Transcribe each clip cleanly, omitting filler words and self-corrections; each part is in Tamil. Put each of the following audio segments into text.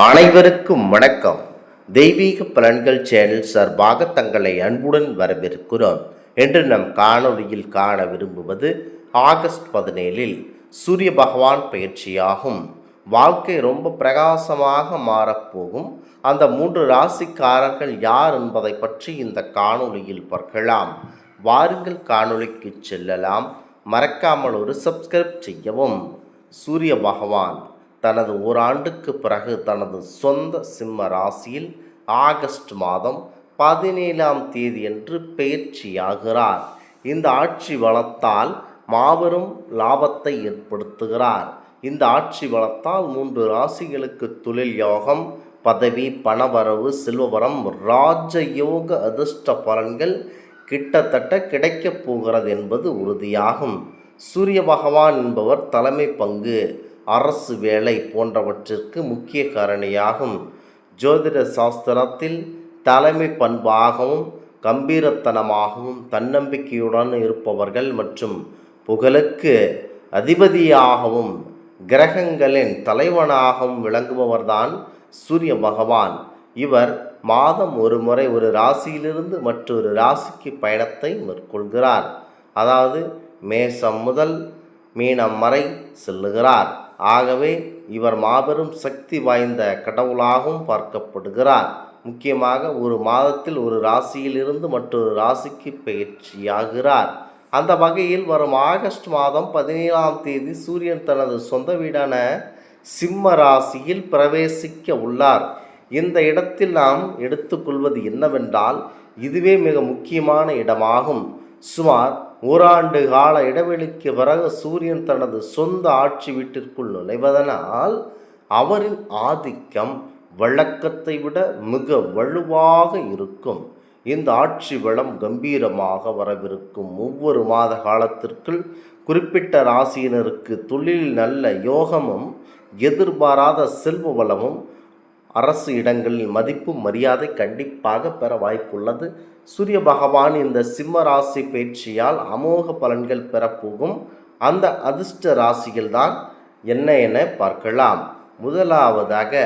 அனைவருக்கும் வணக்கம். தெய்வீக பலன்கள் சேனல் சார்பாக தங்களை அன்புடன் வரவேற்கிறோம். என்று நம் காணொளியில் காண விரும்புவது ஆகஸ்ட் 17 சூரிய பகவான் பயிற்சியாகும். வாழ்க்கை ரொம்ப பிரகாசமாக மாறப்போகும். அந்த 3 ராசிக்காரர்கள் யார் என்பதை பற்றி இந்த காணொளியில் பார்க்கலாம். வாருங்கள் காணொளிக்கு செல்லலாம். மறக்காமல் ஒரு சப்ஸ்கிரைப் செய்யவும். சூரிய பகவான் தனது ஓராண்டுக்கு பிறகு தனது சொந்த சிம்ம ராசியில் ஆகஸ்ட் மாதம் 17ஆம் தேதியன்று பயிற்சியாகிறார். இந்த ஆட்சி பலத்தால் மாபெரும் லாபத்தை ஏற்படுத்துகிறார். இந்த ஆட்சி பலத்தால் 3 ராசிகளுக்கு தொழில் யோகம், பதவி, பணவரவு, செல்வவரம், ராஜயோக அதிர்ஷ்ட பலன்கள் கிட்டத்தட்ட கிடைக்கப் போகிறது என்பது உறுதியாகும். சூரிய பகவான் என்பவர் தலைமை பங்கு, அரசு வேலை போன்றவற்றிற்கு முக்கிய காரணியாகும். ஜோதிட சாஸ்திரத்தில் தலைமை பண்பாகவும் கம்பீரத்தனமாகவும் தன்னம்பிக்கையுடன் இருப்பவர்கள் மற்றும் புகழுக்கு அதிபதியாகவும் கிரகங்களின் தலைவனாகவும் விளங்குபவர்தான் சூரிய பகவான். இவர் மாதம் ஒரு முறை ஒரு ராசியிலிருந்து மற்றொரு ராசிக்கு பயணத்தை மேற்கொள்கிறார். அதாவது மேசம் முதல் மீனம் வரை செல்லுகிறார். ஆகவே இவர் மாபெரும் சக்தி வாய்ந்த கடவுளாகவும் பார்க்கப்படுகிறார். முக்கியமாக ஒரு மாதத்தில் ஒரு ராசியிலிருந்து மற்றொரு ராசிக்கு பயிற்சியாகிறார். அந்த வகையில் வரும் ஆகஸ்ட் மாதம் 17ஆம் தேதி சூரியன் தனது சொந்த வீடான சிம்ம ராசியில் பிரவேசிக்க உள்ளார். இந்த இடத்தில் நாம் எடுத்துக்கொள்வது என்னவென்றால், இதுவே மிக முக்கியமான இடமாகும். சுமார் ஓராண்டு கால இடைவெளிக்கு பிறகு சூரியன் தனது சொந்த ஆட்சி வீட்டிற்குள் நுழைவதனால் அவரின் ஆதிக்கம் வழக்கத்தை விட மிக வலுவாக இருக்கும். இந்த ஆட்சி வளம் கம்பீரமாக வரவிருக்கும் ஒவ்வொரு மாத காலத்திற்குள் குறிப்பிட்ட ராசியினருக்கு தொழில் நல்ல யோகமும் எதிர்பாராத செல்வ வளமும் அரசு இடங்களில் மதிப்பு மரியாதை கண்டிப்பாக பெற வாய்ப்புள்ளது. சூரிய பகவான் இந்த சிம்ம ராசி பயிற்சியால் அமோக பலன்கள் பெறப்போகும் அந்த அதிர்ஷ்ட ராசிகள் தான் என்ன என பார்க்கலாம். முதலாவதாக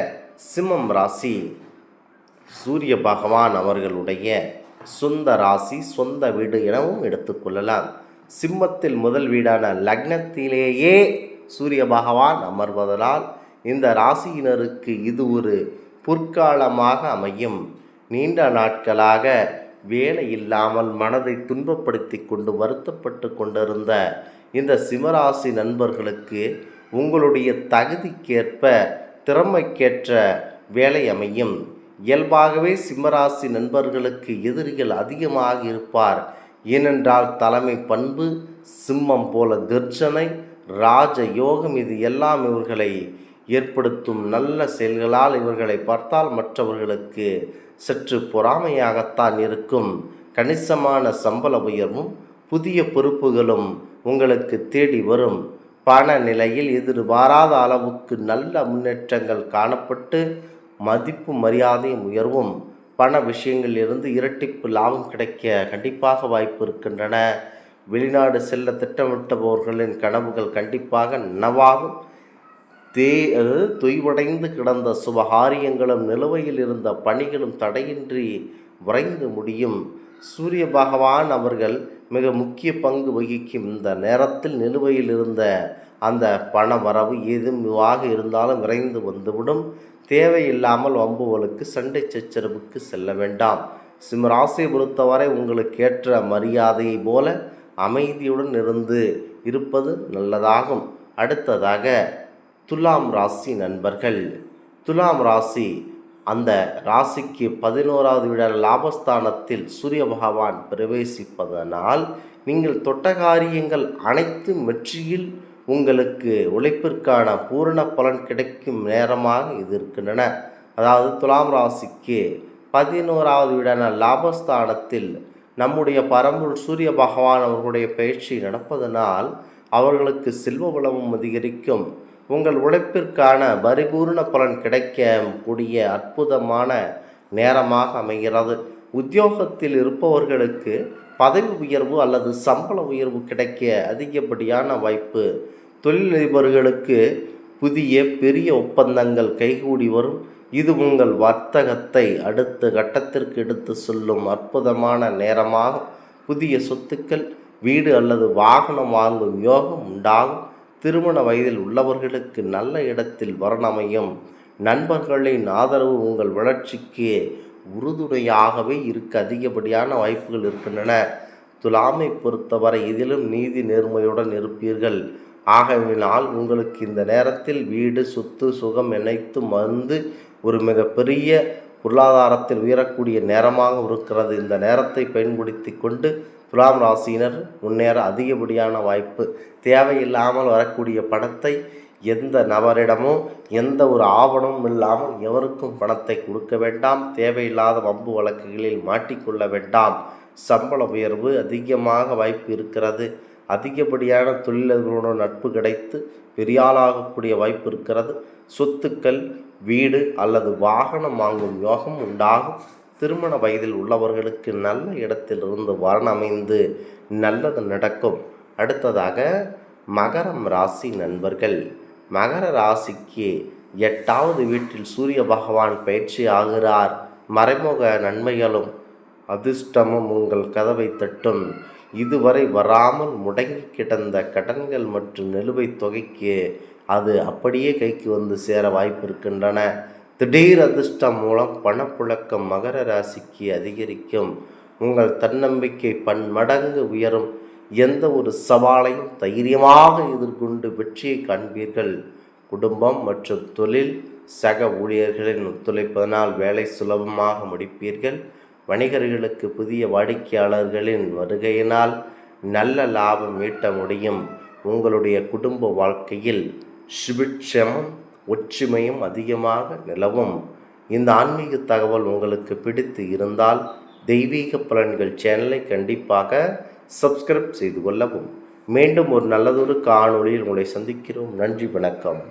சிம்மம் ராசி. சூரிய பகவான் அவர்களுடைய சொந்த ராசி, சொந்த வீடு எனவும் எடுத்துக்கொள்ளலாம். சிம்மத்தில் முதல் வீடான லக்னத்திலேயே சூரிய பகவான் அமர்வதனால் இந்த ராசியினருக்கு இது ஒரு பொற்காலமாக அமையும். நீண்ட நாட்களாக வேலை இல்லாமல் மனதை துன்பப்படுத்தி கொண்டு வருத்தப்பட்டு கொண்டிருந்த இந்த சிம்மராசி நண்பர்களுக்கு உங்களுடைய தகுதிக்கேற்ப திறமைக்கேற்ற வேலை அமையும். இயல்பாகவே சிம்மராசி நண்பர்களுக்கு எதிரிகள் அதிகமாக இருப்பார். ஏனென்றால் தலைமை பண்பு, சிம்மம் போல கர்ஜனை, ராஜ யோகம் இது எல்லாம் இவர்களை ஏற்படுத்தும். நல்ல செயல்களால் இவர்களை பார்த்தால் மற்றவர்களுக்கு சற்று பொறாமையாகத்தான் இருக்கும். கணிசமான சம்பள உயர்வும் புதிய பொறுப்புகளும் உங்களுக்கு தேடி வரும். பண நிலையில் எதிர்பாராத அளவுக்கு நல்ல முன்னேற்றங்கள் காணப்பட்டு மதிப்பு மரியாதையும் உயர்வும். பண விஷயங்களிலிருந்து இரட்டிப்பு லாபம் கிடைக்க கண்டிப்பாக வாய்ப்பு இருக்கின்றன. வெளிநாடு செல்ல திட்டமிட்டபவர்களின் கனவுகள் கண்டிப்பாக நனவாகும். தொய்வடைந்து கிடந்த சுபகாரியங்களும் நிலுவையில் இருந்த பணிகளும் தடையின்றி விரைந்து முடியும். சூரிய பகவான் அவர்கள் மிக முக்கிய பங்கு வகிக்கும் இந்த நேரத்தில் நிலுவையில் இருந்த அந்த பண வரவு எதுவாக இருந்தாலும் விரைந்து வந்துவிடும். தேவையில்லாமல் வம்புகளுக்கு சண்டை சச்சரவுக்கு செல்ல வேண்டாம். சிம்மராசியை பொறுத்தவரை உங்களுக்கு ஏற்ற மரியாதையை போல அமைதியுடன் இருந்து இருப்பது நல்லதாகும். அடுத்ததாக துலாம் ராசி நண்பர்கள். துலாம் ராசி, அந்த ராசிக்கு 11வது வீட லாபஸ்தானத்தில் சூரிய பகவான் பிரவேசிப்பதனால் நீங்கள் தொட்ட காரியங்கள் அனைத்தும் வெற்றியில் உங்களுக்கு உழைப்பிற்கான பூரண பலன் கிடைக்கும் நேரமாக இது இருக்கின்றன. அதாவது துலாம் ராசிக்கு 11வது வீடான லாபஸ்தானத்தில் நம்முடைய பரம்பொருள் சூரிய பகவான் அவர்களுடைய பயிற்சி நடப்பதனால் அவர்களுக்கு செல்வ வளமும் அதிகரிக்கும். உங்கள் உழைப்பிற்கான பரிபூர்ண பலன் கிடைக்கக்கூடிய அற்புதமான நேரமாக அமைகிறது. உத்தியோகத்தில் இருப்பவர்களுக்கு பதவி உயர்வு அல்லது சம்பள உயர்வு கிடைக்க அதிகப்படியான வாய்ப்பு. தொழிலதிபர்களுக்கு புதிய பெரிய ஒப்பந்தங்கள் கைகூடி வரும். இது உங்கள் வர்த்தகத்தை அடுத்த கட்டத்திற்கு எடுத்து செல்லும் அற்புதமான நேரமாகும். புதிய சொத்துக்கள், வீடு அல்லது வாகனம் வாங்கும் யோகம் உண்டாகும். திருமண வயதில் உள்ளவர்களுக்கு நல்ல இடத்தில் வரனமையும். நண்பர்களின் ஆதரவு உங்கள் வளர்ச்சிக்கு உறுதுணையாகவே இருக்க அதிகப்படியான வாய்ப்புகள் இருக்கின்றன. துலாமை பொறுத்தவரை இதிலும் நீதி நேர்மையுடன் இருப்பீர்கள். ஆகவினால் உங்களுக்கு இந்த நேரத்தில் வீடு, சொத்து, சுகம் அனைத்தும் வந்து ஒரு மிகப்பெரிய பொருளாதாரத்தில் உயரக்கூடிய நேரமாக இருக்கிறது. இந்த நேரத்தை பயன்படுத்தி கொண்டு துலாம் ராசியினர் முன்னேற அதிகப்படியான வாய்ப்பு. தேவையில்லாமல் வரக்கூடிய பணத்தை எந்த நபரிடமோ எந்த ஒரு ஆவணமும் இல்லாமல் எவருக்கும் பணத்தை கொடுக்க வேண்டாம். தேவையில்லாத வம்பு வழக்குகளில் மாட்டிக்கொள்ள வேண்டாம். சம்பள உயர்வு அதிகமாக வாய்ப்பு இருக்கிறது. அதிகப்படியான தொழிலதிபர்களுடன் நட்பு கிடைத்து பெரியாளாகக்கூடிய வாய்ப்பு இருக்கிறது. சொத்துக்கள், வீடு அல்லது வாகனம் வாங்கும் யோகம் உண்டாகும். திருமண வயதில் உள்ளவர்களுக்கு நல்ல இடத்திலிருந்து வரன் அமைந்து நல்லது நடக்கும். அடுத்ததாக மகரம் ராசி நண்பர்கள். மகர ராசிக்கு 8வது வீட்டில் சூரிய பகவான் பயிற்சி ஆகிறார். மறைமுக நன்மைகளும் அதிர்ஷ்டமும் உங்கள் கதவை தட்டும். இதுவரை வராமல் முடங்கி கிடந்த கடன்கள் மற்றும் நிலுவைத் தொகைக்கு அது அப்படியே கைக்கு வந்து சேர வாய்ப்பு இருக்கின்றன. திடீர் அதிர்ஷ்டம் மூலம் பணப்புழக்கம் மகர ராசிக்கு அதிகரிக்கும். உங்கள் தன்னம்பிக்கை பன்மடங்கு உயரும். எந்த ஒரு சவாலையும் தைரியமாக எதிர்கொண்டு வெற்றியை காண்பீர்கள். குடும்பம் மற்றும் தொழில் சக ஊழியர்களின் ஒத்துழைப்பதனால் வேலை சுலபமாக முடிப்பீர்கள். வணிகர்களுக்கு புதிய வாடிக்கையாளர்களின் வருகையினால் நல்ல லாபம் ஈட்ட முடியும். உங்களுடைய குடும்ப வாழ்க்கையில் சுபிட்சமும் ஒற்றுமையும் அதிகமாக நிலவும். இந்த ஆன்மீக தகவல் உங்களுக்கு பிடித்து இருந்தால் தெய்வீக பலன்கள் சேனலை கண்டிப்பாக சப்ஸ்கிரைப் செய்து கொள்ளவும். மீண்டும் ஒரு நல்லதொரு காணொளியில் உங்களை சந்திக்கிறோம். நன்றி, வணக்கம்.